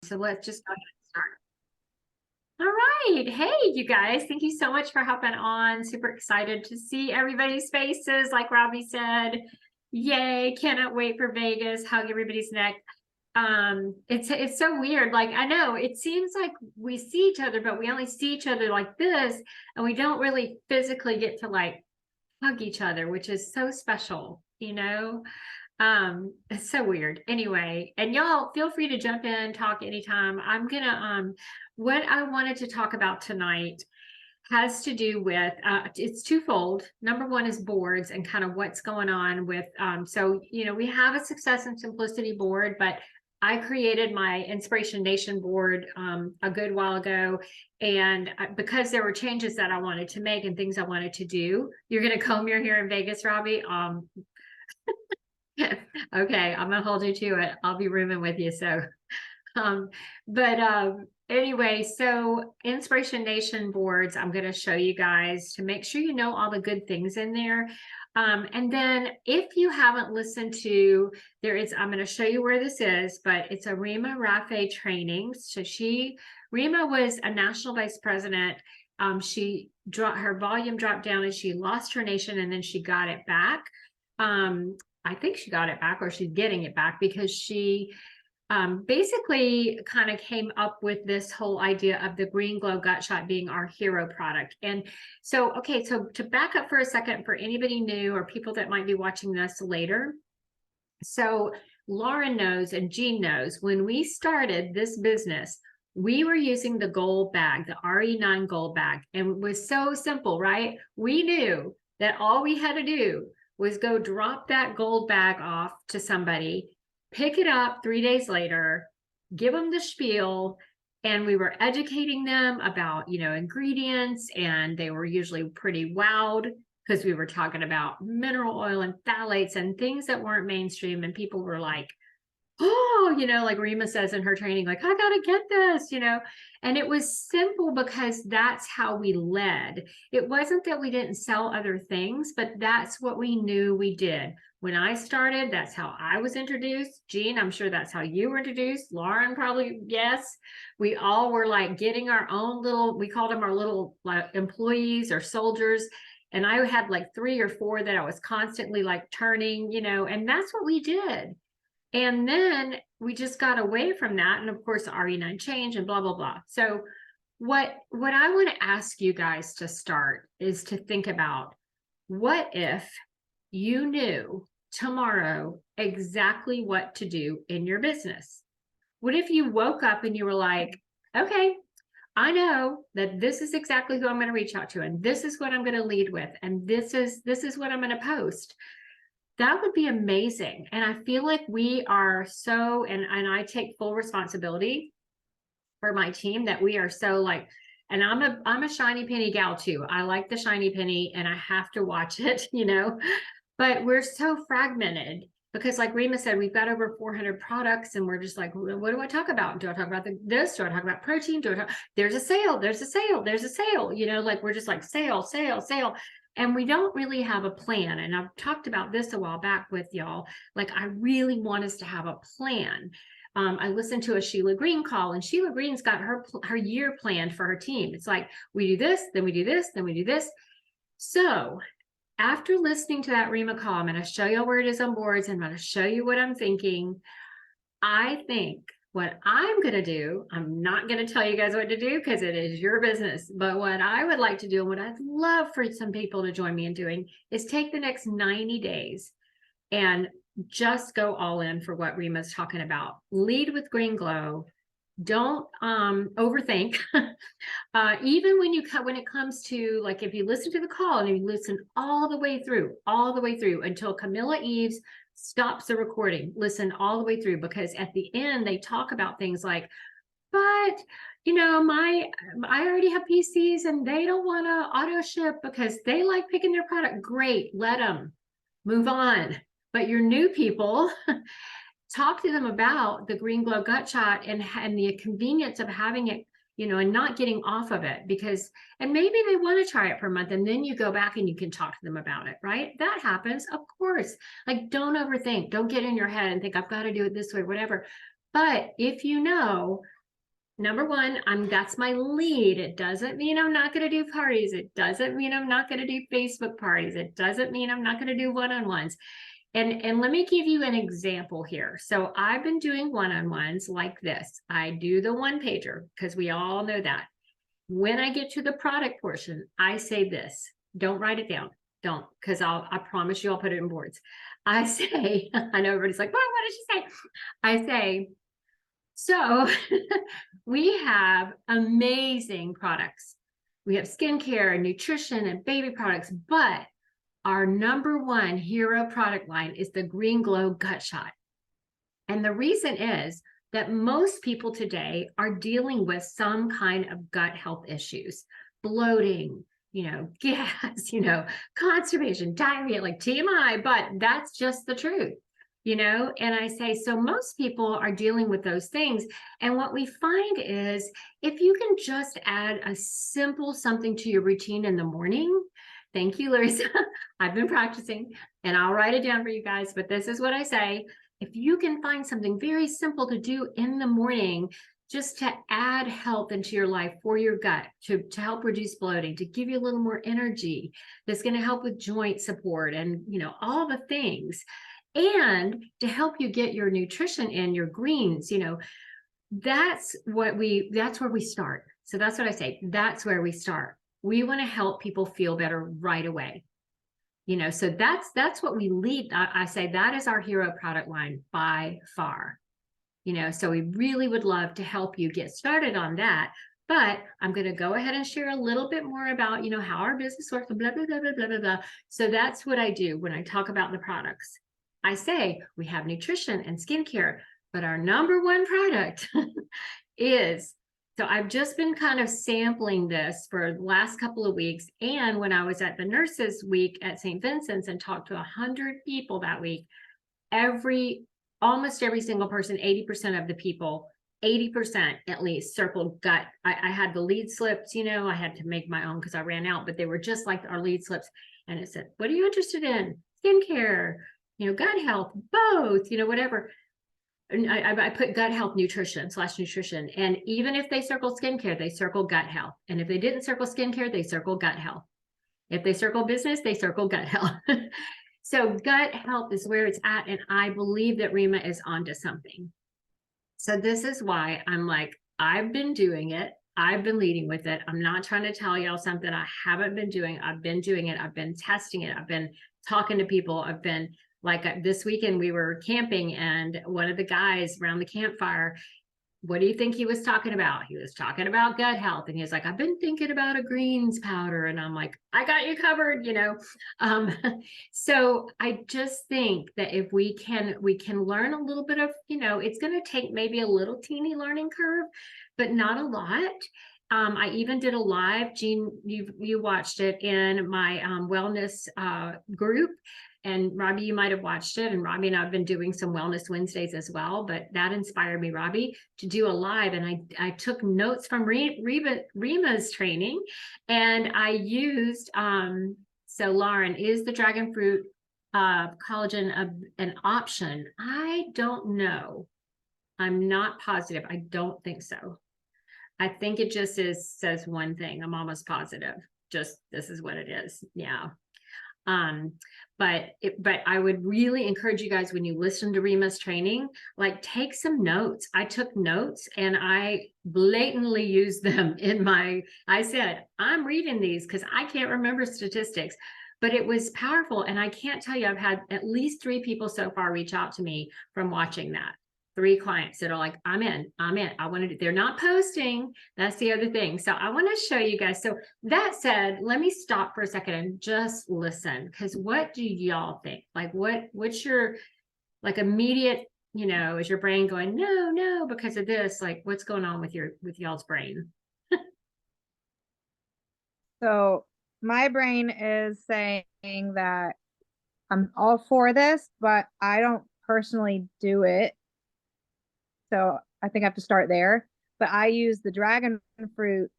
So let's just go ahead and start. All right. Hey, you guys. Thank you so much for hopping on. Super excited to see everybody's faces. Like Robbie said, yay. Cannot wait for Vegas. Hug everybody's neck. It's so weird. Like, I know it seems like we see each other, but we only see each other like this, and we don't really physically get to like hug each other, which is so special, you know? It's so weird. Anyway, and y'all feel free to jump in, talk anytime. I'm gonna what I wanted to talk about tonight has to do with it's twofold. Number one is boards and kind of what's going on with so we have a Success and Simplicity board, but I created my Inspiration Nation board a good while ago, and because there were changes that I wanted to make and things I wanted to do. You're gonna comb your hair in Vegas, Robbie? Okay, I'm gonna hold you to it. I'll be rooming with you. So, um, but anyway, so Inspiration Nation boards, I'm gonna show you guys to make sure you know all the good things in there. And then if you haven't listened to, I'm gonna show you where this is, but it's a Rima Rafe training. So Rima was a national vice president. Her volume dropped down and she lost her nation, and then she got it back. I think she got it back, or she's getting it back, because she basically kind of came up with this whole idea of the Green Glow Gut Shot being our hero product. And so, okay, so to back up for a second, for anybody new or people that might be watching this later. So Lauren knows and Jean knows, when we started this business, we were using the gold bag, the RE9 gold bag, and it was so simple, right? We knew that all we had to do was go drop that gold bag off to somebody, pick it up 3 days later, give them the spiel, and we were educating them about, ingredients, and they were usually pretty wowed because we were talking about mineral oil and phthalates and things that weren't mainstream, and people were like, oh, like Rima says in her training, like, I gotta get this, and it was simple because that's how we led. It wasn't that we didn't sell other things, but that's what we knew we did. When I started, that's how I was introduced. Jean, I'm sure that's how you were introduced. Lauren, probably, yes. We all were like getting our own we called them our little like employees or soldiers. And I had like 3 or 4 that I was constantly like turning, and that's what we did. And then we just got away from that. And of course, the RE9 changed and blah, blah, blah. So what I want to ask you guys to start is to think about, what if you knew tomorrow exactly what to do in your business? What if you woke up and you were like, okay, I know that this is exactly who I'm going to reach out to, and this is what I'm going to lead with, and this is what I'm going to post. That would be amazing. And I feel like we are so, and I take full responsibility for my team, that we are so like, and I'm a shiny penny gal too. I like the shiny penny and I have to watch it, but we're so fragmented because, like Rima said, we've got over 400 products, and we're just like, what do I talk about? Do I talk about this? Do I talk about protein? There's a sale, there's a sale, there's a sale, like we're just like sale, sale, sale. And we don't really have a plan. And I've talked about this a while back with y'all. Like, I really want us to have a plan. I listened to a Sheila Green call, and Sheila Green's got her year planned for her team. It's like, we do this, then we do this, then we do this. So after listening to that Rima call, I'm going to show you where it is on boards, and I'm going to show you what I'm thinking. I think what I'm going to do, I'm not going to tell you guys what to do because it is your business. But what I would like to do, and what I'd love for some people to join me in doing, is take the next 90 days and just go all in for what Rima's talking about. Lead with Green Glow. Don't overthink. Even when it comes to, like, if you listen to the call and you listen all the way through until Camilla Eves stops the recording, listen all the way through, because at the end they talk about things like, but I already have PCs and they don't want to auto ship because they like picking their product. Great, let them move on. But your new people, talk to them about the Green Glow Gut Shot and the convenience of having it, and not getting off of it, and maybe they want to try it for a month, and then you go back and you can talk to them about it, right? That happens, of course. Like, don't overthink, don't get in your head and think, I've got to do it this way, whatever. But if number one, that's my lead. It doesn't mean I'm not going to do parties. It doesn't mean I'm not going to do Facebook parties. It doesn't mean I'm not going to do one-on-ones. And let me give you an example here. So I've been doing one-on-ones like this. I do the one pager because we all know that. When I get to the product portion, I say this. Don't write it down. Don't, because I promise you I'll put it in boards. I say, I know everybody's like, well, what did she say? I say, so we have amazing products. We have skincare, nutrition, and baby products, but our number one hero product line is the Green Glow Gut Shot. And the reason is that most people today are dealing with some kind of gut health issues, bloating, gas, constipation, diarrhea, like TMI, but that's just the truth. And I say, so most people are dealing with those things. And what we find is if you can just add a simple something to your routine in the morning. Thank you, Larissa. I've been practicing and I'll write it down for you guys, but this is what I say. If you can find something very simple to do in the morning, just to add health into your life for your gut, to help reduce bloating, to give you a little more energy, that's going to help with joint support and, all the things. And to help you get your nutrition in, your greens, that's where we start. So that's what I say. That's where we start. We want to help people feel better right away. So that's what we lead. I say that is our hero product line by far. So we really would love to help you get started on that. But I'm going to go ahead and share a little bit more about, how our business works, blah, blah, blah, blah, blah, blah, blah. So that's what I do when I talk about the products. I say we have nutrition and skincare, but our number one product is, so I've just been kind of sampling this for the last couple of weeks. And when I was at the Nurses Week at St. Vincent's and talked to 100 people that week, almost every single person, 80% of the people, 80% at least circled gut. I had the lead slips, I had to make my own because I ran out, but they were just like our lead slips. And it said, what are you interested in? Skincare, gut health, both, whatever. And I put gut health nutrition. And even if they circle skincare, they circle gut health. And if they didn't circle skincare, they circle gut health. If they circle business, they circle gut health. So gut health is where it's at. And I believe that Rima is onto something. So this is why I'm like, I've been doing it. I've been leading with it. I'm not trying to tell y'all something I haven't been doing. I've been doing it. I've been testing it. I've been talking to people. I've been like this weekend we were camping and one of the guys around the campfire, what do you think he was talking about? He was talking about gut health. And he was like, I've been thinking about a greens powder. And I'm like, I got you covered, So I just think that if we can learn a little bit of, it's going to take maybe a little teeny learning curve, but not a lot. I even did a live, Jean, you watched it in my wellness group. And Robbie, you might have watched it. And Robbie and I have been doing some Wellness Wednesdays as well. But that inspired me, Robbie, to do a live. And I took notes from Rima's training. And I used, so Lauren, is the dragon fruit collagen an option? I don't know. I'm not positive. I don't think so. I think it just says one thing. I'm almost positive. Just this is what it is. Yeah. But I would really encourage you guys when you listen to Rima's training, like take some notes. I took notes and I blatantly used them I said, I'm reading these because I can't remember statistics, but it was powerful. And I can't tell you, I've had at least 3 people so far reach out to me from watching that. 3 clients that are like, I'm in. I want to do, they're not posting. That's the other thing. So I want to show you guys. So that said, let me stop for a second and just listen. Because what do y'all think? Like what's your like immediate, is your brain going, no, because of this? Like what's going on with y'all's brain? So my brain is saying that I'm all for this, but I don't personally do it. So I think I have to start there. But I use the dragon fruit.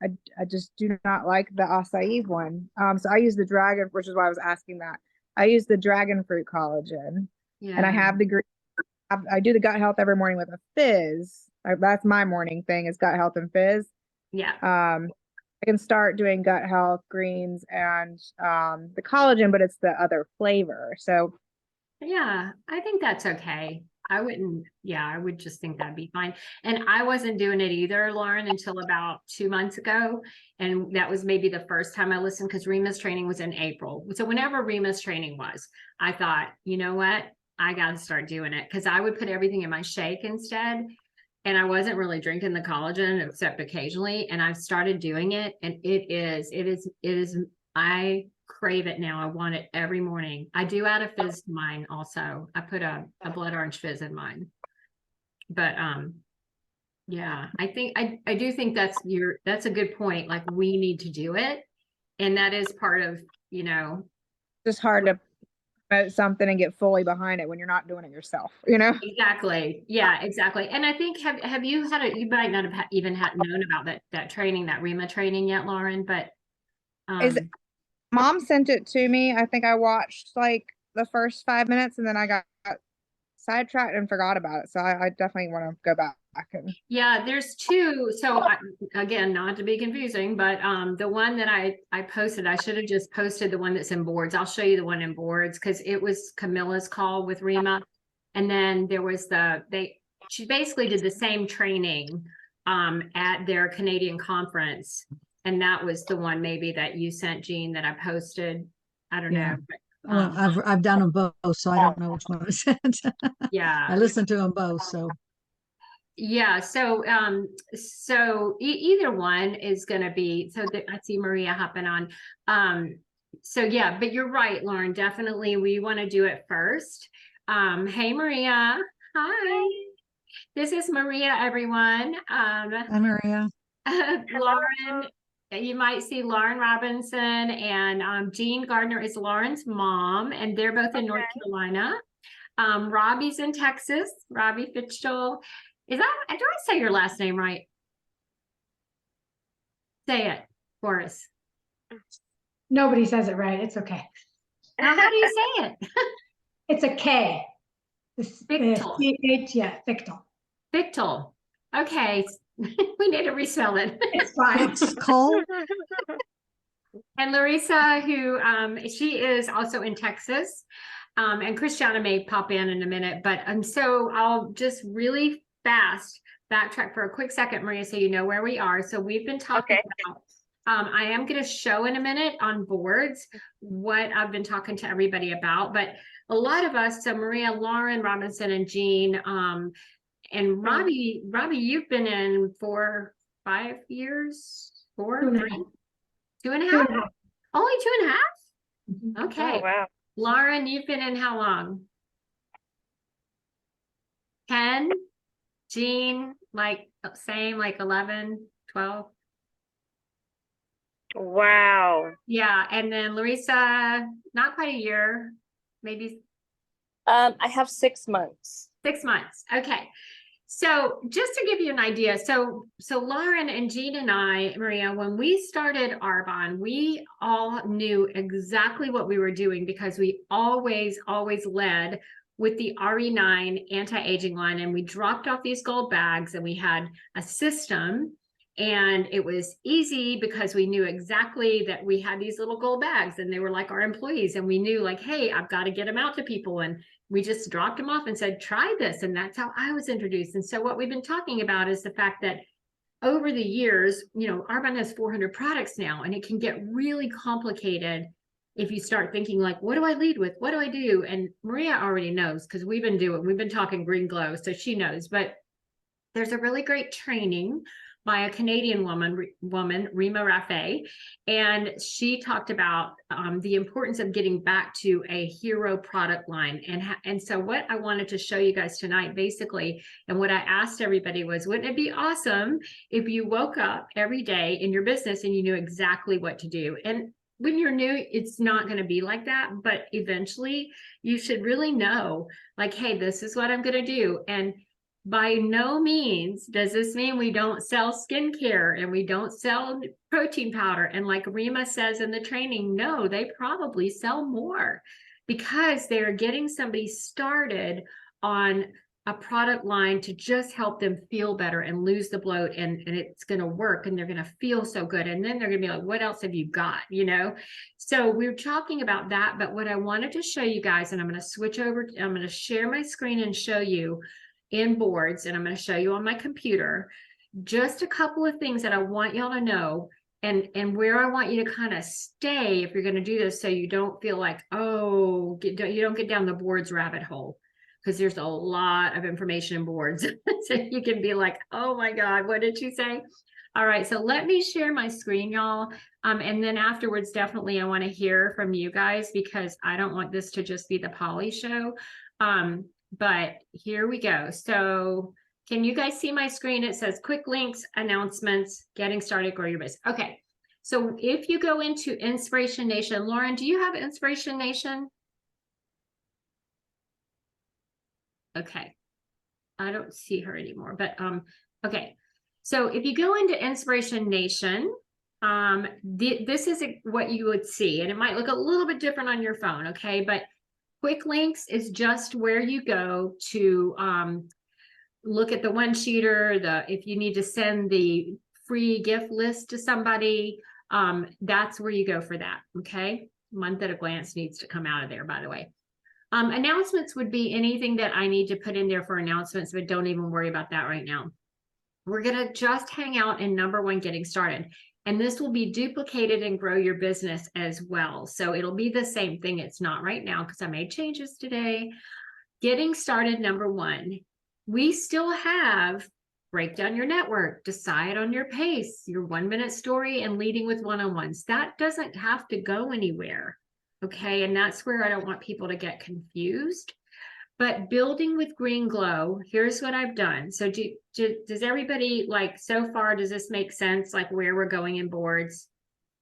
I just do not like the acai one. So I use the dragon, which is why I was asking that. I use the dragon fruit collagen. Yeah. And I have I do the gut health every morning with a fizz. Like that's my morning thing is gut health and fizz. Yeah. I can start doing gut health, greens, and the collagen, but it's the other flavor. So Yeah, I think that's okay. I wouldn't, yeah, I would just think that'd be fine. And I wasn't doing it either, Lauren, until about 2 months ago. And that was maybe the first time I listened because Rima's training was in April. So whenever Rima's training was, I thought, you know what? I got to start doing it because I would put everything in my shake instead. And I wasn't really drinking the collagen except occasionally. And I've started doing it. And I crave it now. I want it every morning. I do add a fizz to mine also. I put a blood orange fizz in mine. But yeah, I think I do think that's a good point. Like we need to do it. And that is part of, just hard to promote something and get fully behind it when you're not doing it yourself, you know? exactly. Yeah, exactly. And I think have you had you might not have even had known about that training, that Rima training yet, Lauren, but Is Mom sent it to me. I think I watched like the first 5 minutes and then I got sidetracked and forgot about it. So I definitely want to go back and yeah, there's two. So again, not to be confusing, but the one that I posted, I should have just posted the one that's in boards. I'll show you the one in boards because it was Camilla's call with Rima. And then there was she basically did the same training at their Canadian conference. And that was the one maybe that you sent, Jean, that I posted. I don't Yeah. know. But, Well, I've done them both, so I don't know which one was it. yeah. I listened to them both, so Yeah, so either one is going to be I see Maria hopping on. So yeah, but you're right, Lauren, definitely we want to do it first. Hey Maria. Hi. This is Maria, everyone. hi Maria. Lauren, you might see Lauren Robinson and Jean Gardner is Lauren's mom, and they're both in North Carolina. Robbie's in Texas, Robbie Fitchell. Do I say your last name right? Say it for us. Nobody says it right. It's okay. Now, how do you say it? It's a K. Fichtel. CH, yeah, Fichtel. Fichtel. Okay. We need to respell it. It's fine. It's Cole. And Larissa, who she is also in Texas. And Christiana may pop in a minute, but so I'll just really fast backtrack for a quick second, Maria, so you know where we are. So we've been talking about, I am going to show in a minute on boards what I've been talking to everybody about, but a lot of us, so Maria, Lauren, Robinson, and Jean, and Robbie, you've been in for 5 years, 4, 3, 2.5? Only 2.5? Okay. Oh, wow. Lauren, you've been in how long? 10? Jean, like same, like 11, 12? Wow. Yeah, and then Larissa, not quite a year, maybe I have 6 months. 6 months. Okay. So just to give you an idea, so Lauren and Jean and I, Maria, when we started Arbonne, we all knew exactly what we were doing because we always led with the RE9 anti-aging line, and we dropped off these gold bags and we had a system, and it was easy because we knew exactly that we had these little gold bags and they were like our employees, and we knew like, hey, I've got to get them out to people, and we just dropped them off and said, try this. And that's how I was introduced. And so what we've been talking about is the fact that over the years, Arbonne has 400 products now, and it can get really complicated if you start thinking like, what do I lead with? What do I do? And Maria already knows because we've been talking Green Glow, so she knows. But there's a really great training by a Canadian woman, Rima Raffet, and she talked about the importance of getting back to a hero product line. And so what I wanted to show you guys tonight, basically, and what I asked everybody was, wouldn't it be awesome if you woke up every day in your business and you knew exactly what to do? And when you're new, it's not going to be like that, but eventually you should really know, like, hey, this is what I'm going to do. And by no means does this mean we don't sell skincare and we don't sell protein powder. And like Rima says in the training, no, they probably sell more because they're getting somebody started on a product line to just help them feel better and lose the bloat, and it's going to work and they're going to feel so good. And then they're going to be like, what else have you got? You know? So we're talking about that. But what I wanted to show you guys, and I'm going to switch over, I'm going to share my screen and show you in boards, and I'm going to show you on my computer, just a couple of things that I want y'all to know, and where I want you to kind of stay if you're going to do this, so you don't feel like, oh, you don't get down the boards rabbit hole, because there's a lot of information in boards. So you can be like, oh my God, what did you say? All right, so let me share my screen, y'all. And then afterwards, definitely I want to hear from you guys, because I don't want this to just be the Polly show. But here we go. So can you guys see my screen? It says quick links, announcements, getting started, grow your business. Okay, so if you go into Inspiration Nation, Lauren, do you have Inspiration Nation? Okay, I don't see her anymore, but okay. So if you go into Inspiration Nation, this is what you would see, and it might look a little bit different on your phone, okay? But quick links is just where you go to look at the one-sheeter, if you need to send the free gift list to somebody, that's where you go for that, okay? Month at a glance needs to come out of there, by the way. Announcements would be anything that I need to put in there for announcements, but don't even worry about that right now. We're going to just hang out in number 1, getting started. And this will be duplicated and grow your business as well. So it'll be the same thing. It's not right now because I made changes today. Getting started, number 1. We still have break down your network, decide on your pace, your 1-minute story, and leading with one-on-ones. That doesn't have to go anywhere. Okay, and that's where I don't want people to get confused. But building with Green Glow, here's what I've done. So does everybody, like, so far, does this make sense, like where we're going in boards?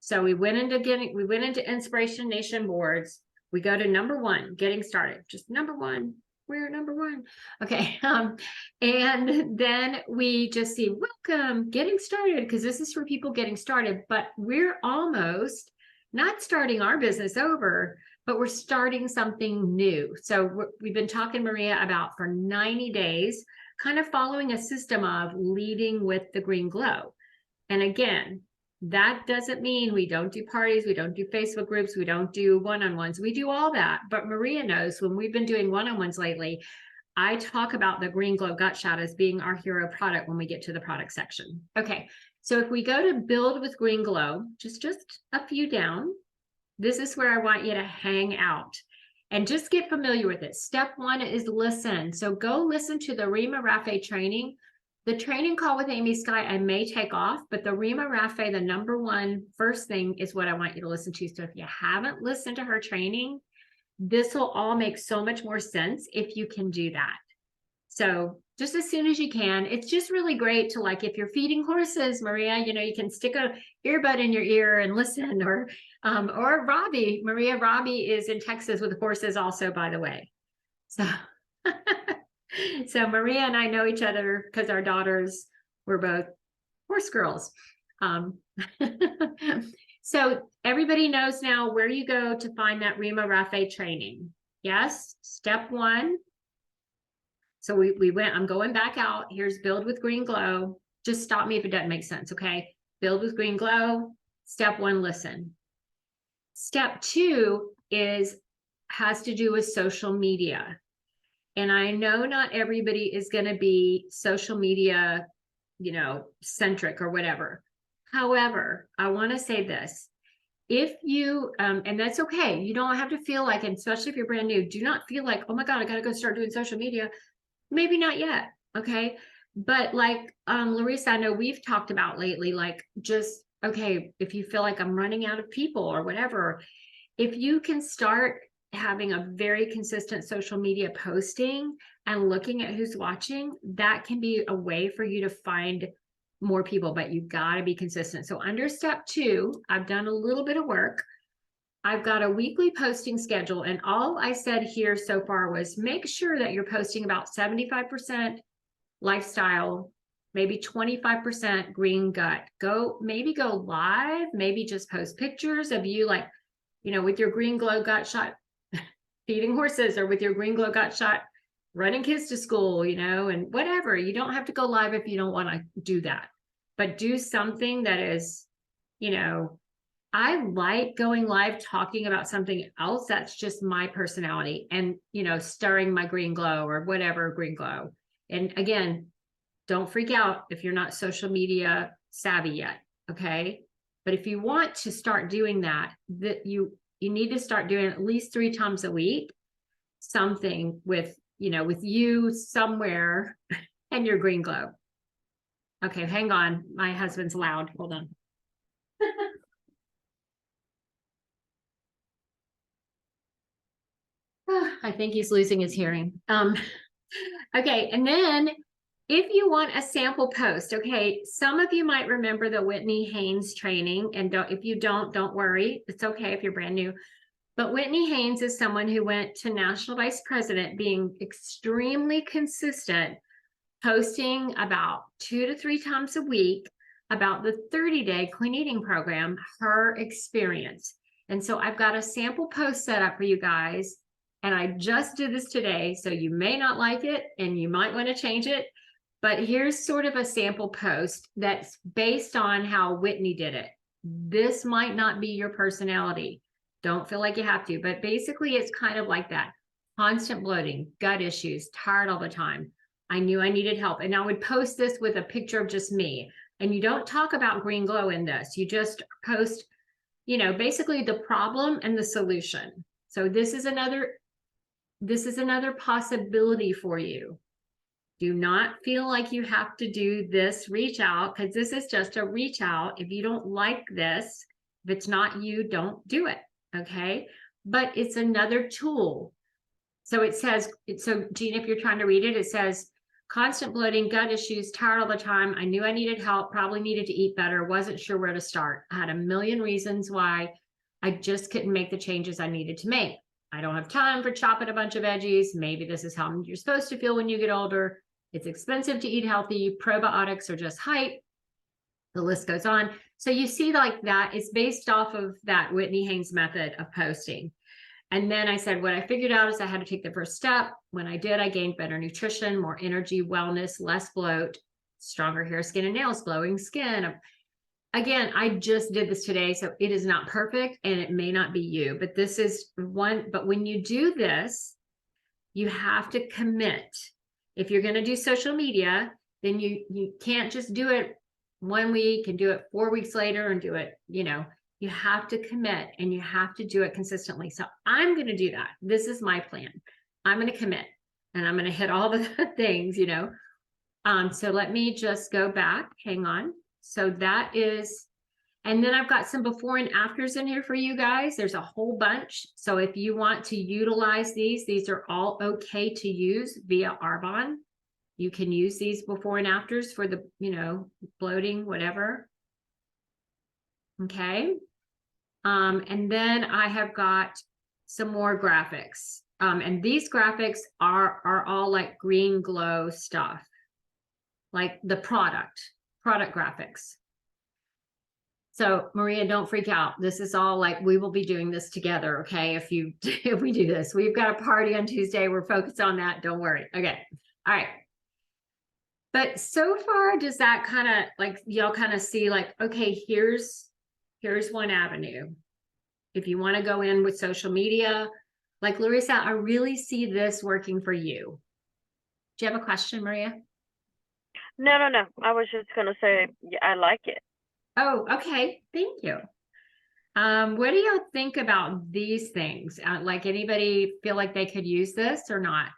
So we went into Inspiration Nation boards. We go to number 1, getting started, just number 1. We're number 1. Okay. And then we just see welcome, getting started, because this is for people getting started, but we're almost not starting our business over, but we're starting something new. So we've been talking, Maria, about for 90 days, kind of following a system of leading with the Green Glow. And again, that doesn't mean we don't do parties, we don't do Facebook groups, we don't do one-on-ones, we do all that. But Maria knows when we've been doing one-on-ones lately, I talk about the Green Glow Gut Shot as being our hero product when we get to the product section. Okay, so if we go to build with Green Glow, just a few down, this is where I want you to hang out and just get familiar with it. Step 1 is listen. So go listen to the Rima Rafe training. The training call with Amy Sky, I may take off, but the Rima Rafe, the number 1 first thing is what I want you to listen to. So if you haven't listened to her training, this will all make so much more sense if you can do that. So just as soon as you can, it's just really great to, like, if you're feeding horses, Maria, you know, you can stick a earbud in your ear and listen, or Robbie, Robbie is in Texas with horses also, by the way. So, so Maria and I know each other because our daughters were both horse girls. So everybody knows now where you go to find that Rima Rafe training. Yes, step 1. So we went, I'm going back out. Here's build with Green Glow. Just stop me if it doesn't make sense, okay? Build with Green Glow. Step 1, listen. Step 2 has to do with social media. And I know not everybody is going to be social media, you know, centric or whatever. However, I want to say this. If you, and that's okay. You don't have to feel like, and especially if you're brand new, do not feel like, oh my God, I got to go start doing social media. Maybe not yet. Okay. But like Larissa, I know we've talked about lately, like, just, okay, if you feel like I'm running out of people or whatever, if you can start having a very consistent social media posting and looking at who's watching, that can be a way for you to find more people, but you've got to be consistent. So under step 2, I've done a little bit of work. I've got a weekly posting schedule, and all I said here so far was make sure that you're posting about 75% lifestyle, maybe 25% green gut. Maybe go live, maybe just post pictures of you, like, you know, with your Green Glow Gut Shot feeding horses, or with your Green Glow Gut Shot running kids to school, and whatever. You don't have to go live if you don't want to do that, but do something that is, I like going live talking about something else. That's just my personality and, stirring my green glow or whatever green glow. And again, don't freak out if you're not social media savvy yet. Okay. But if you want to start doing that, you need to start doing at least 3 times a week, something with you somewhere and your green glow. Okay. Hang on. My husband's loud. Hold on. I think he's losing his hearing. Okay. And then if you want a sample post, okay, some of you might remember the Whitney Haynes training, and if you don't worry. It's okay if you're brand new. But Whitney Haynes is someone who went to national vice president, being extremely consistent, posting about 2 to 3 times a week about the 30-day clean eating program, her experience. And so I've got a sample post set up for you guys. And I just did this today, so you may not like it and you might want to change it. But here's sort of a sample post that's based on how Whitney did it. This might not be your personality. Don't feel like you have to, but basically it's kind of like that. Constant bloating, gut issues, tired all the time. I knew I needed help. And I would post this with a picture of just me. And you don't talk about green glow in this. You just post, basically the problem and the solution. So this is another possibility for you. Do not feel like you have to do this reach out, because this is just a reach out. If you don't like this, if it's not you, don't do it. Okay. But it's another tool. So it says, Gina, if you're trying to read it, it says constant bloating, gut issues, tired all the time. I knew I needed help, probably needed to eat better, wasn't sure where to start. I had a million reasons why I just couldn't make the changes I needed to make. I don't have time for chopping a bunch of veggies. Maybe this is how you're supposed to feel when you get older. It's expensive to eat healthy. Probiotics are just hype. The list goes on. So you see, like, that it's based off of that Whitney Haynes method of posting. And then I said, what I figured out is I had to take the first step. When I did, I gained better nutrition, more energy, wellness, less bloat, stronger hair, skin, and nails, glowing skin. Again, I just did this today, so it is not perfect and it may not be you, but this is one. But when you do this, you have to commit. If you're going to do social media, then you can't just do it 1 week and do it 4 weeks later and do it, you have to commit and you have to do it consistently. So I'm going to do that. This is my plan. I'm going to commit and I'm going to hit all the things, so let me just go back. Hang on. So that is, and then I've got some before and afters in here for you guys. There's a whole bunch. So if you want to utilize these are all okay to use via Arbonne. You can use these before and afters for the, bloating, whatever. Okay. And then I have got some more graphics. And these graphics are all like green glow stuff, like the product graphics. So Maria, don't freak out. This is all like, we will be doing this together. Okay. If we do this, we've got a party on Tuesday. We're focused on that. Don't worry. Okay. All right. But so far, does that kind of like, y'all kind of see like, okay, here's one avenue. If you want to go in with social media, like Larissa, I really see this working for you. Do you have a question, Maria? No. I was just gonna say, yeah, I like it. Oh, okay. Thank you. What do y'all think about these things? Like, anybody feel like they could use this or not?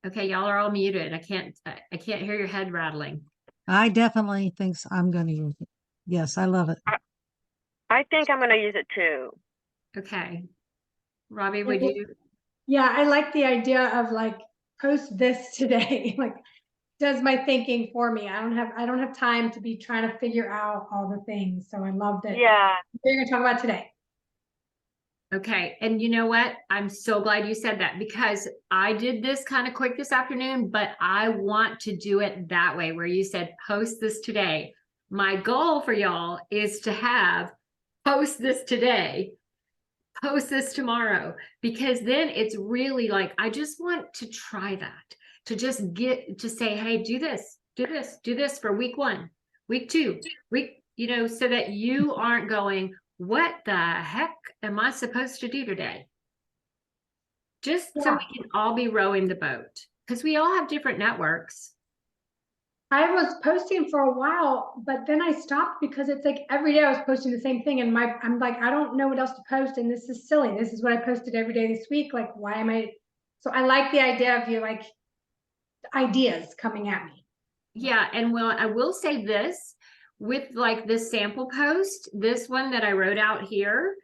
Okay, y'all are all muted. I can't hear your head rattling. I definitely think I'm going to use it. Yes, I love it. I think I'm gonna use it too. Okay. Robbie, would you? Yeah, I like the idea of like post this today. Like, does my thinking for me. I don't have time to be trying to figure out all the things. So I loved it. Yeah. We're gonna talk about today. Okay. And you know what? I'm so glad you said that, because I did this kind of quick this afternoon, but I want to do it that way where you said, post this today. My goal for y'all is to have post this today. post this tomorrow, because then it's really like, I just want to try that, to just get to say, hey, do this, do this, do this for week 1, week 2, week, so that you aren't going, what the heck am I supposed to do today? Just so Yeah. we can all be rowing the boat, because we all have different networks. I was posting for a while, but then I stopped because it's like every day I was posting the same thing, and I'm like, I don't know what else to post, and this is silly. This is what I posted every day this week. Like, why am I? So I like the idea of you like ideas coming at me. Yeah, and well, I will say this with like this sample post, this one that I wrote out here,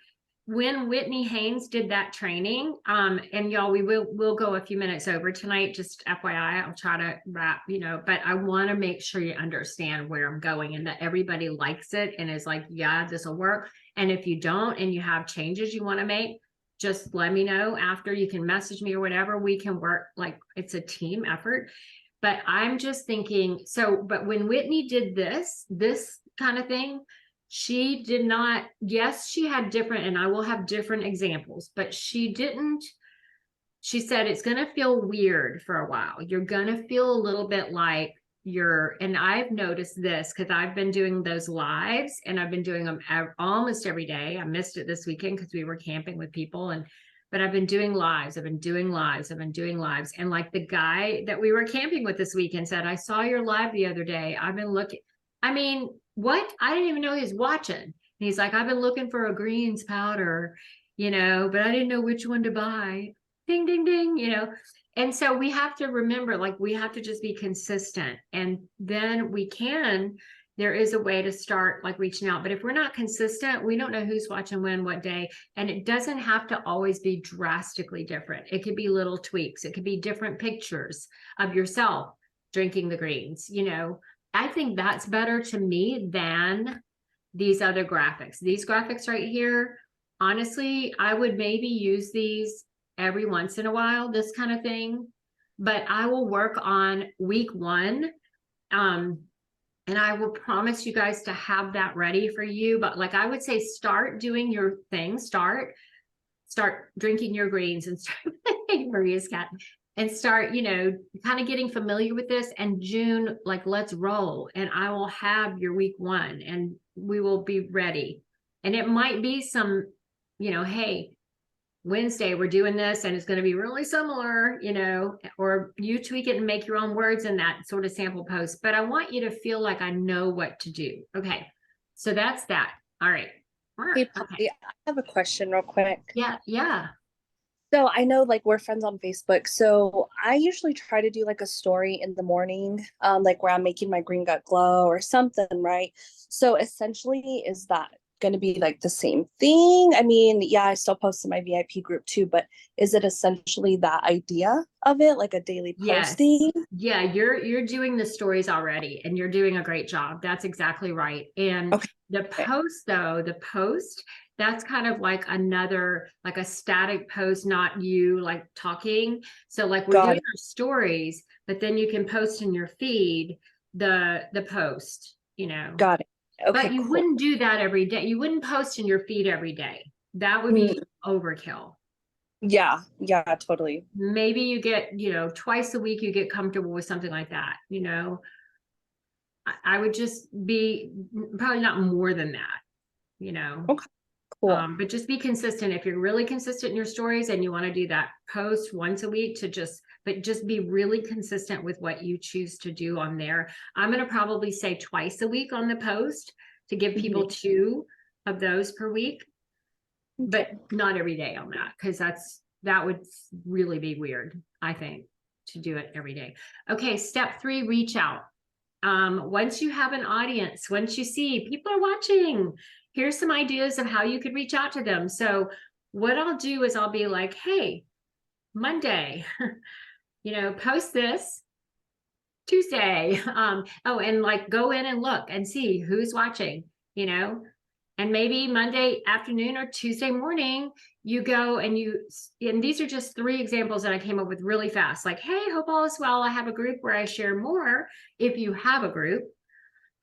when Whitney Haynes did that training, and y'all, we'll go a few minutes over tonight, just FYI, I'll try to wrap, but I want to make sure you understand where I'm going and that everybody likes it and is like, yeah, this will work. And if you don't, and you have changes you want to make, just let me know after. You can message me or whatever. We can work, like it's a team effort. But I'm just thinking, but when Whitney did this kind of thing, she did not, yes, she had different, and I will have different examples, but she said it's going to feel weird for a while. You're going to feel a little bit like and I've noticed this because I've been doing those lives, and I've been doing them almost every day. I missed it this weekend because we were camping with people, but I've been doing lives. And like the guy that we were camping with this weekend said, I saw your live the other day. I've been looking. I mean, what? I didn't even know he was watching. And he's like, I've been looking for a greens powder, but I didn't know which one to buy. Ding, ding, ding, And so we have to remember, like, we have to just be consistent. And then there is a way to start like reaching out. But if we're not consistent, we don't know who's watching when, what day. And it doesn't have to always be drastically different. It could be little tweaks. It could be different pictures of yourself drinking the greens, I think that's better to me than these other graphics. These graphics right here, honestly, I would maybe use these every once in a while, this kind of thing, but I will work on week 1. And I will promise you guys to have that ready for you. But like I would say, start doing your thing, start drinking your greens and start Maria's cat. And start, kind of getting familiar with this. And June, like, let's roll. And I will have your week 1 and we will be ready. And it might be some, hey, Wednesday, we're doing this and it's going to be really similar, or you tweak it and make your own words in that sort of sample post. But I want you to feel like I know what to do. Okay. So that's that. All right. Hey, Poppy, I have a question real quick. Yeah. So I know like we're friends on Facebook. So I usually try to do like a story in the morning, like where I'm making my green gut glow or something, right? So essentially, is that going to be like the same thing? I mean, yeah, I still post in my VIP group too, but is it essentially that idea of it, like a daily posting? Yeah, you're doing the stories already and you're doing a great job. That's exactly right. And Okay. The post, that's kind of like another, like a static post, not you like talking. So like we're doing our stories, but then you can post in your feed the post, Got it. Okay, but you wouldn't do that every day. You wouldn't post in your feed every day. That would be overkill. Yeah, totally. Maybe you get, twice a week, you get comfortable with something like that, I would just be probably not more than that, Okay, cool. but just be consistent. If you're really consistent in your stories and you want to do that post once a week just be really consistent with what you choose to do on there. I'm going to probably say twice a week on the post to give people 2 of those per week, but not every day on that, because that would really be weird, I think, to do it every day. Okay, step 3, reach out. Once you have an audience, once you see people are watching, here's some ideas of how you could reach out to them. So what I'll do is I'll be like, hey, Monday, post this. Tuesday, and like go in and look and see who's watching, and maybe Monday afternoon or Tuesday morning, you go and these are just 3 examples that I came up with really fast. Like, hey, hope all is well. I have a group where I share more. If you have a group,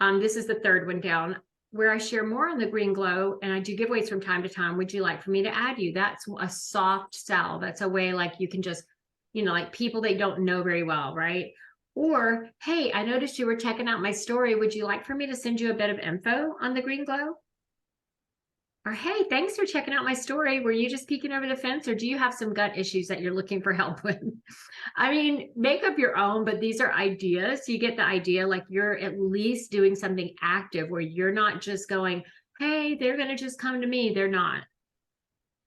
this is the 3rd one down. where I share more on the green glow, and I do giveaways from time to time. Would you like for me to add you? That's a soft sell. That's a way like you can just, like people they don't know very well, right? Or, hey, I noticed you were checking out my story. Would you like for me to send you a bit of info on the green glow? Or, hey, thanks for checking out my story. Were you just peeking over the fence, or do you have some gut issues that you're looking for help with? I mean, make up your own, but these are ideas. You get the idea, like you're at least doing something active where you're not just going, hey, they're going to just come to me. They're not.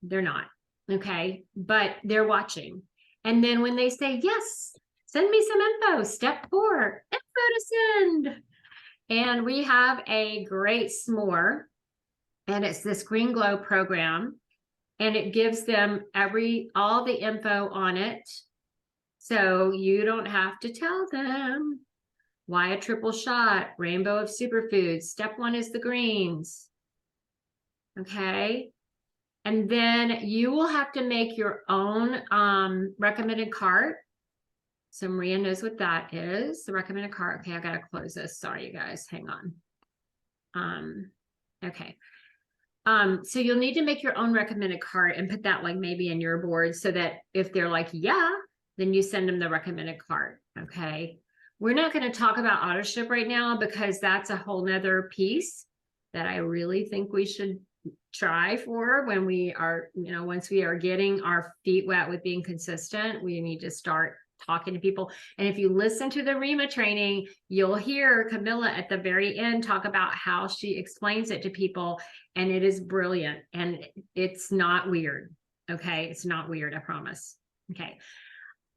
They're not. Okay. But they're watching. And then when they say, yes, send me some info. Step 4, info to send. And we have a great s'more. And it's this green glow program, and it gives them all the info on it. So you don't have to tell them why a triple shot, rainbow of superfoods. Step 1 is the greens. Okay. And then you will have to make your own recommended cart. So Maria knows what that is. The recommended cart. Okay, I gotta close this. Sorry, you guys. Hang on. Okay. So you'll need to make your own recommended cart and put that like maybe in your board so that if they're like, yeah, then you send them the recommended cart. Okay. We're not going to talk about auto ship right now because that's a whole nother piece that I really think we should try for when we are, once we are getting our feet wet with being consistent, we need to start talking to people. And if you listen to the REMA training, you'll hear Camilla at the very end talk about how she explains it to people, and it is brilliant, and it's not weird. Okay, it's not weird, I promise. Okay,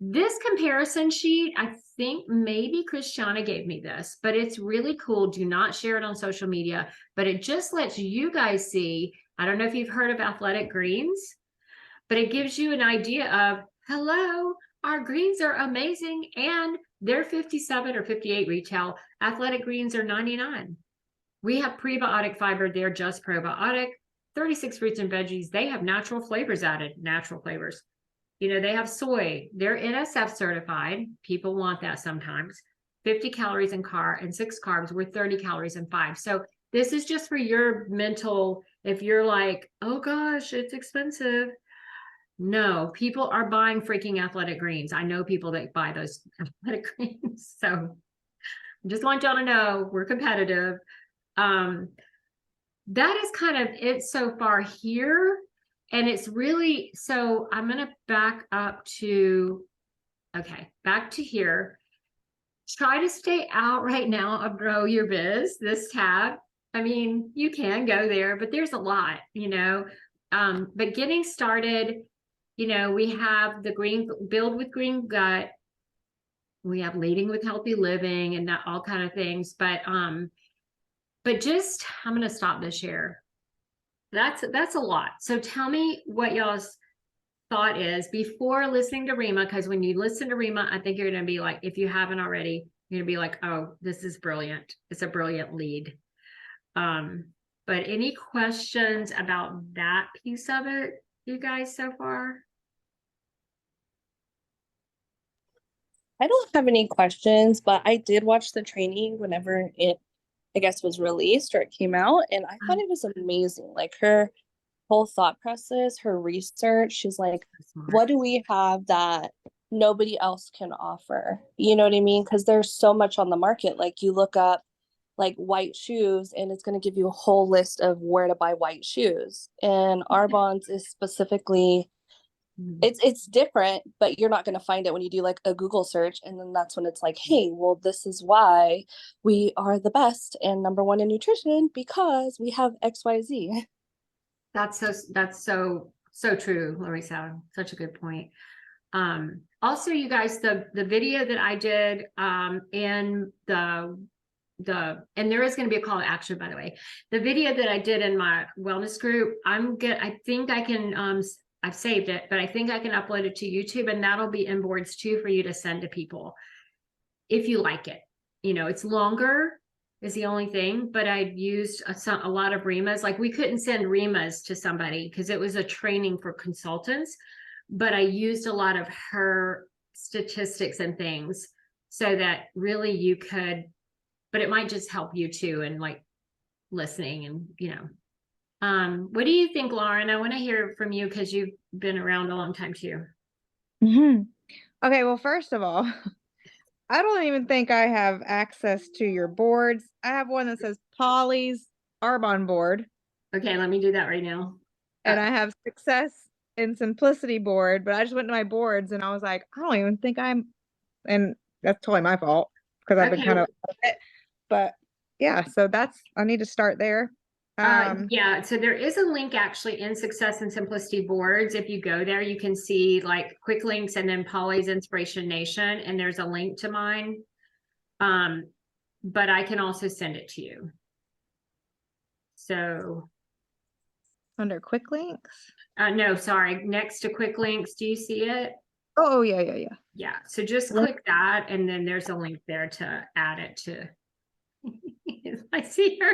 this comparison sheet, I think maybe Christiana gave me this, but it's really cool. Do not share it on social media, but it just lets you guys see. I don't know if you've heard of athletic greens, but it gives you an idea of, hello, our greens are amazing, and they're 57 or 58 retail. Athletic greens are 99. We have prebiotic fiber. They're just probiotic. 36 fruits and veggies. They have natural flavors added, natural flavors. They have soy. They're NSF certified. People want that sometimes. 50 calories in and 6 carbs with 30 calories in 5. So this is just for your mental, if you're like, oh gosh, it's expensive. No, people are buying freaking athletic greens. I know people that buy those athletic greens. So I just want y'all to know we're competitive. That is kind of it so far here. And it's really, so I'm going to back up to, back to here. Try to stay out right now of Grow Your Biz, this tab. I mean, you can go there, but there's a lot, but getting started, we have the Build with Green Gut. We have Leading with Healthy Living and that all kind of things. But just, I'm going to stop this share. That's a lot. So tell me what y'all's thought is before listening to Rima, because when you listen to Rima, I think you're going to be like, if you haven't already, you're going to be like, oh, this is brilliant. It's a brilliant lead. But any questions about that piece of it, you guys, so far? I don't have any questions, but I did watch the training whenever it, I guess, was released or it came out, and I thought it was amazing. Like her whole thought process, her research, she's like, what do we have that nobody else can offer? You know what I mean? Because there's so much on the market. Like you look up like white shoes and it's going to give you a whole list of where to buy white shoes. And Arbonne's is specifically, it's different, but you're not going to find it when you do like a Google search. And then that's when it's like, hey, well, this is why we are the best and #1 in nutrition because we have XYZ. That's so true, Larissa. Such a good point. Also, you guys, the video that I did in and there is going to be a call to action, by the way. The video that I did in my wellness group, I think I can I've saved it, but I think I can upload it to YouTube, and that'll be in boards too for you to send to people if you like it. It's longer is the only thing, but I used a lot of Rimas. Like we couldn't send Rimas to somebody because it was a training for consultants, but I used a lot of her statistics and things so that really you could, but it might just help you too. And like, listening and, what do you think, Lauren? I want to hear from you because you've been around a long time too. Mhm. Okay, well, first of all, I don't even think I have access to your boards. I have one that says Polly's Arbonne board, Okay, let me do that right now. and I have Success and Simplicity board, but I just went to my boards and I was like, I don't even think and that's totally my fault because I've been Okay. kind of, but yeah, so I need to start there. Yeah, so there is a link actually in Success and Simplicity boards. If you go there, you can see like quick links and then Polly's Inspiration Nation, and there's a link to mine. But I can also send it to you. So Under quick links. no, sorry, next to quick links, do you see it? Oh, yeah. Yeah, so just Link. click that and then there's a link there to add it to. I see her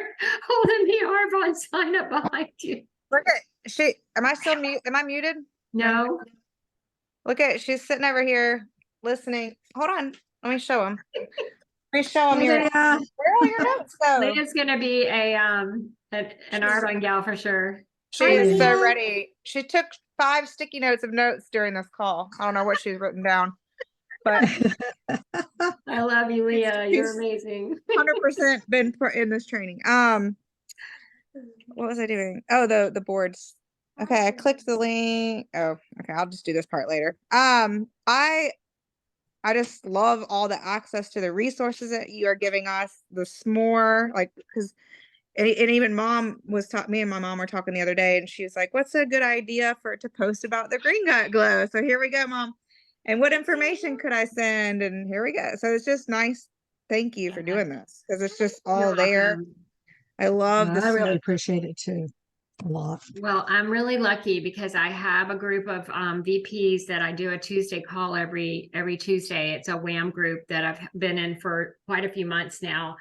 holding the Arbonne sign up behind you. Look at am I still mute? Am I muted? No, Look at, she's sitting over here listening. Hold on. Let me show him. Let me show him your, Yeah, where are all your notes go? Leah's gonna be an Arbonne gal for sure. She Hi, is so Leah. ready. She took 5 sticky notes of notes during this call. I don't know what she's written down, but I love you, Leah. You're She's- amazing. 100% been in this training. What was I doing? Oh, the boards. Okay, I clicked the link. Oh, okay, I'll just do this part later. I just love all the access to the resources that you are giving us. The s'more, like, because and even mom was talking. Me and my mom were talking the other day, and she was like, "What's a good idea to post about the green gut glow?" So here we go, mom. And what information could I send? And here we go. So it's just nice. Thank you for doing this because it's just all You're there. welcome. I love I really this. appreciate it too, a lot. Well, I'm really lucky because I have a group of VPs that I do a Tuesday call every Tuesday. It's a WAM group that I've been in for quite a few months now.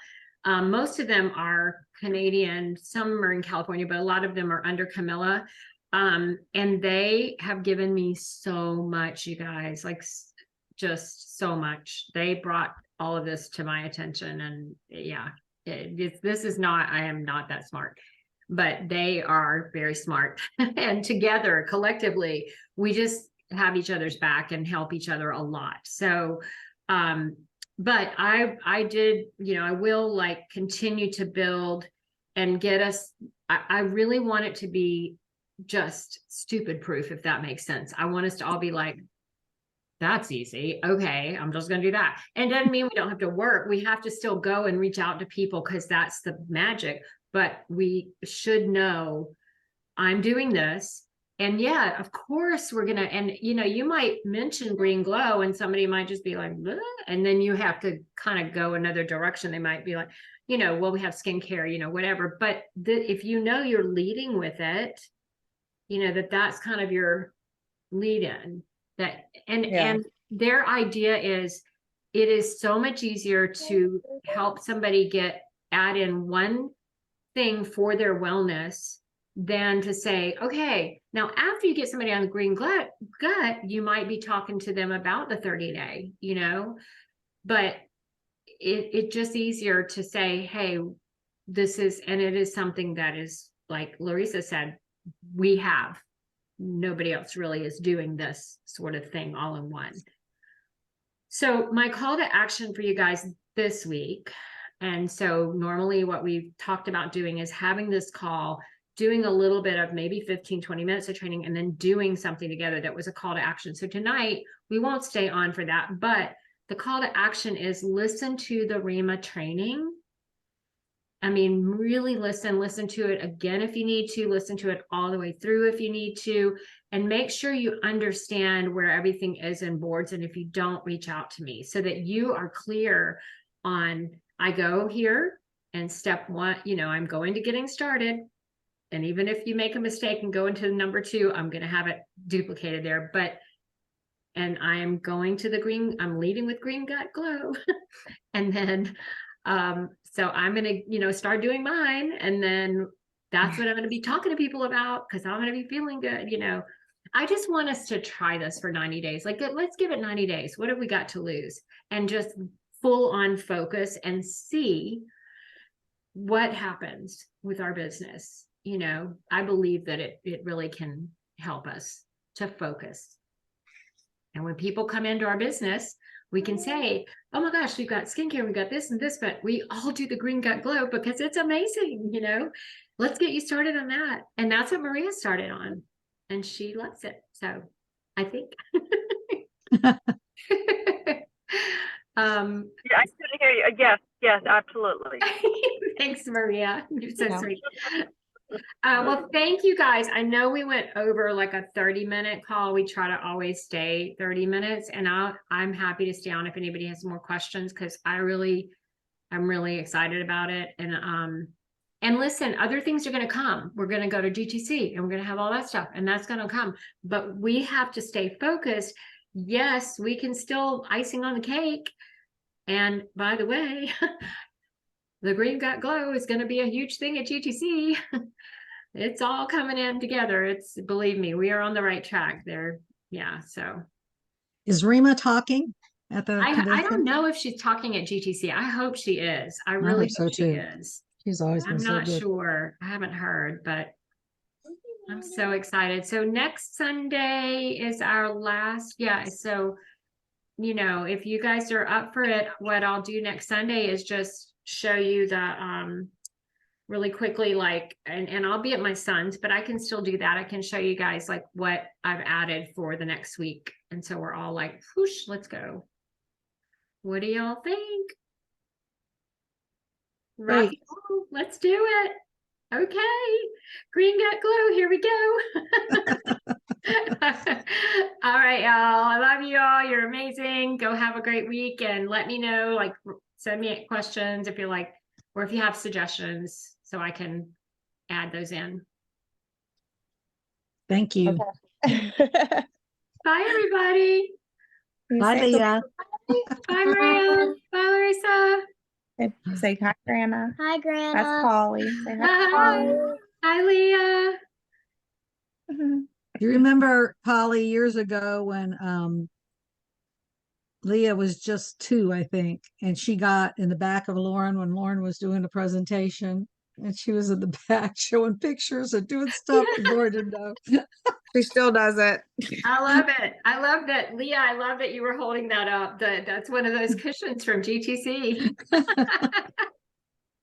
Most of them are Canadian, some are in California, but a lot of them are under Camilla. And they have given me so much, you guys, like just so much. They brought all of this to my attention, and yeah, I am not that smart, but they are very smart. And together, collectively, we just have each other's back and help each other a lot. So, but I did, I will like continue to build and get us, I really want it to be just stupid proof, if that makes sense. I want us to all be like, that's easy. Okay, I'm just going to do that. And doesn't mean we don't have to work. We have to still go and reach out to people because that's the magic. But we should know I'm doing this. And yeah, of course we're going to, and you might mention green glow and somebody might just be like, bleh, and then you have to kind of go another direction. They might be like, well, we have skincare, whatever. But if you're leading with it, that's kind of your lead in. That and their idea is it is so much easier to help somebody add in one thing for their wellness than to say, okay, now after you get somebody on the green gut, you might be talking to them about the 30-day, but it's just easier to say, hey, it is something that is, like Larissa said, nobody else really is doing this sort of thing all in one. So my call to action for you guys this week, and so normally what we've talked about doing is having this call, doing a little bit of maybe 15-20 minutes of training, and then doing something together that was a call to action. So tonight we won't stay on for that, but the call to action is listen to the REMA training. I mean, really listen to it again if you need to, listen to it all the way through if you need to, and make sure you understand where everything is in boards. And if you don't, reach out to me so that you are clear on, I go here and step 1, I'm going to getting started. And even if you make a mistake and go into number 2, I'm going to have it duplicated there. And I am going to I'm leading with Green Gut Glow. And then, so I'm going to, start doing mine. And then that's what I'm going to be talking to people about because I'm going to be feeling good. I just want us to try this for 90 days. Like, let's give it 90 days. What have we got to lose? And just full on focus and see what happens with our business. You know, I believe that it really can help us to focus. And when people come into our business, we can say, oh my gosh, we've got skincare, we've got this and this, but we all do the Green Gut Glow because it's amazing, you know. Let's get you started on that. And that's what Maria started on. And she loves it. So I think. Yeah, I couldn't hear you. Yes, yes, absolutely. Thanks, Maria. You're so Yeah. sweet. Well, thank you guys. I know we went over like a 30-minute call. We try to always stay 30 minutes, and I'm happy to stay on if anybody has more questions, because I'm really excited about it. And listen, other things are going to come. We're going to go to GTC and we're going to have all that stuff, and that's going to come. But we have to stay focused. Yes, we can still icing on the cake. And by the way, the Green Gut Glow is going to be a huge thing at GTC. It's all coming in together. Believe me, we are on the right track there. Yeah. So Is Rima talking at the I convention? don't know if she's talking at GTC. I hope she is. I hope really so, hope she too. is. She's always been I'm so not good. sure. I haven't heard, but I'm so excited. So next Sunday is our last. Yeah. So, you know, if you guys are up for it, what I'll do next Sunday is just show you the really quickly, like, and I'll be at my son's, but I can still do that. I can show you guys like what I've added for the next week. And so we're all like, whoosh, let's go. What do y'all think? Great. Raphael, let's do it. Okay. Green Gut Glow, here we go. All right, y'all. I love you all. You're amazing. Go have a great week, and let me know, like, send me questions if you like, or if you have suggestions so I can add those in. Thank you. Okay. Bye, everybody. You Bye, say- Leah. Bye, Maria. Bye, Larissa. Say hi, Grandma. Hi, Grandma. That's Polly. Say hi, Hi. Polly. Hi, Leah. You remember, Polly, years ago when Leah was just 2, I think, and she got in the back of Lauren when Lauren was doing the presentation, and she was in the back showing pictures and doing stuff and Lauren didn't know. She still does it. I love it. I love that, Leah. I love that you were holding that up. That's one of those cushions from GTC.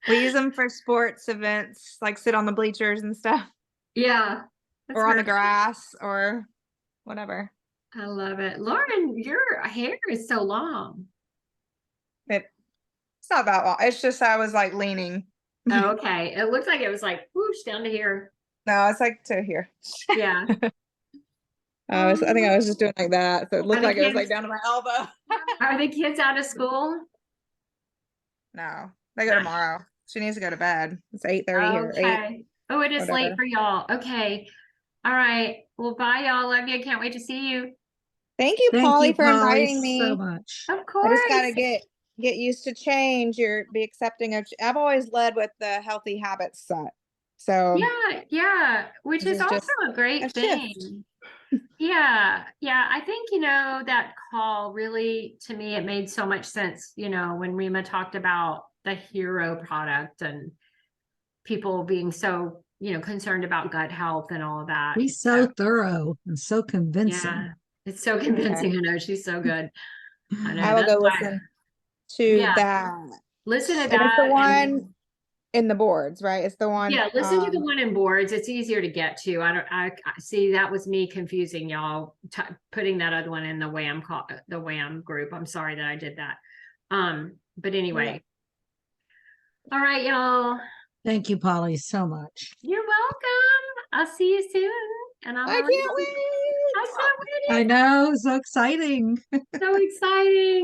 We use them for sports events, like sit on the bleachers and stuff, Yeah. that's or on the very- grass, or whatever. I love it. Lauren, your hair is so long. It's not that long. It's just I was like leaning. Oh, okay. It looked like it was like whoosh down to here. No, it's like to here. Yeah. I think I was just doing like that, so it looked the like it was kids- like down to my elbow. Are the kids out of school? No, they go tomorrow. She needs to go to bed. It's 8:30 here. 8. Okay. Oh, it is late whatever. for y'all. Okay. All right. Well, bye, y'all. Love you. Can't wait to see you. Thank you, Thank Polly, you, for Polly, inviting me. so much. Of I course. just gotta get used to change. Be accepting of. I've always led with the healthy habits set. So Yeah, which This is is also just a great a shift. thing. Yeah, I think, that call really, to me, it made so much sense, when Rima talked about the hero product and people being so, concerned about gut health and all of that. He's so thorough and so convincing. Yeah, it's so convincing. I know she's so good. I know. I will that's go why- listen to Yeah. that. Listen to And that. it's the and- one in the boards, right? It's the one. Yeah, listen to the one in boards. It's easier to get to. I see that was me confusing y'all, putting that other one in the WHAM call, the WHAM group. I'm sorry that I did that. But anyway. All right, y'all. Thank you, Polly, so much. You're welcome. I'll see you soon. And I can't wait. I can't wait. I know, so exciting. So exciting.